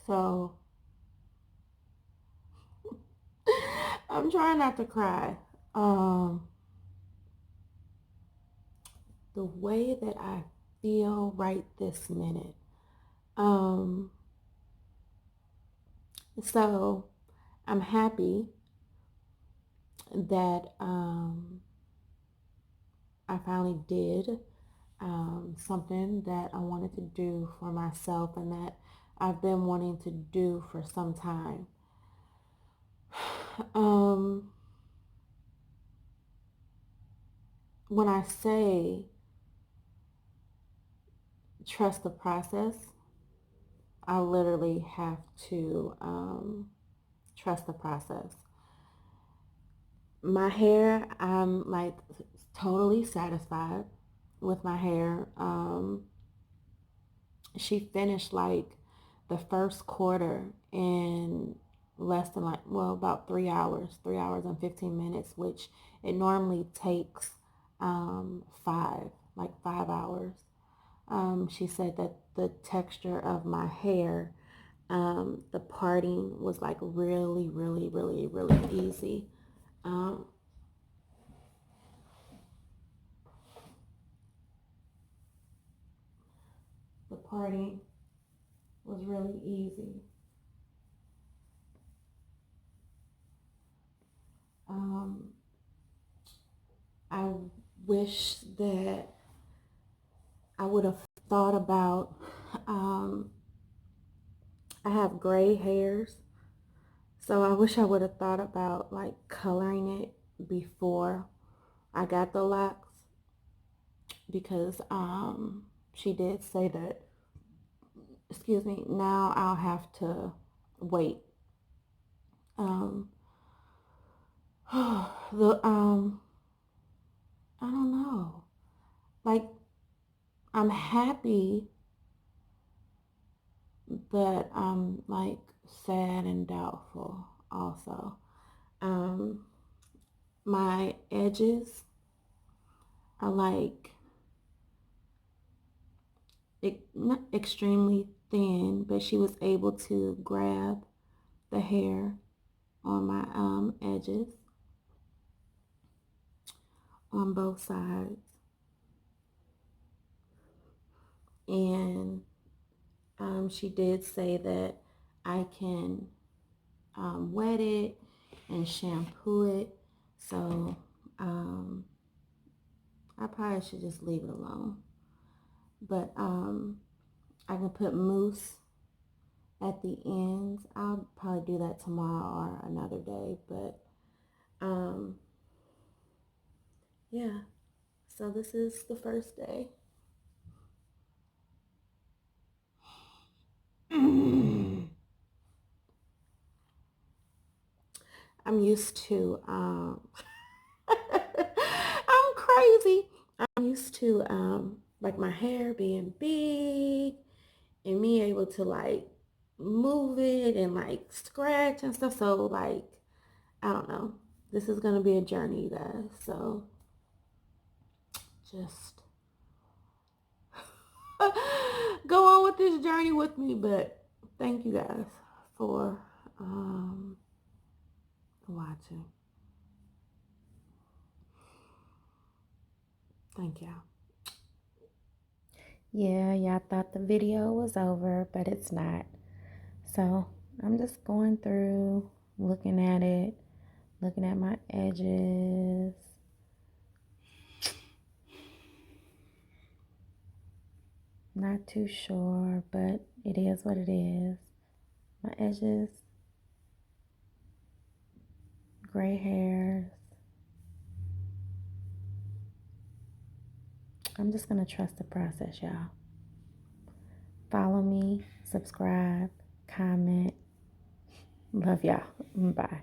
So I'm trying not to cry. The way that I feel right this minute. Um, so I'm happy that I finally did something that I wanted to do for myself and that I've been wanting to do for some time. Um, when I say trust the process, I literally have to trust the process. My hair, I'm like totally satisfied with my hair. She finished like the first quarter in less than like, well, about 3 hours and 15 minutes, which it normally takes 5 hours. She said that the texture of my hair, the parting was like really, really, really, really easy. Um, the parting was really easy. Um, I wish that I would have thought about, um, I have gray hairs, so I wish I would have thought about like coloring it before I got the locks, because she did say that, excuse me, now I'll have to wait. Um, the I don't know. Like, I'm happy, but I'm like sad and doubtful also. Um, my edges are like not extremely thin, but she was able to grab the hair on my edges on both sides, and she did say that I can wet it and shampoo it. So I probably should just leave it alone. But I can put mousse at the ends. I'll probably do that tomorrow or another day. But yeah, so this is the first day. I'm used to, I'm crazy. I'm used to like my hair being big and me able to like move it and like scratch and stuff. So like, I don't know. This is gonna be a journey, you guys. So just go on with this journey with me. But thank you guys for watching. Thank y'all. Yeah, y'all thought the video was over, but it's not. So I'm just going through, looking at it, looking at my edges. Not too sure, but it is what it is. My edges, gray hairs. I'm just going to trust the process, y'all. Follow me, subscribe, comment. Love y'all. Bye.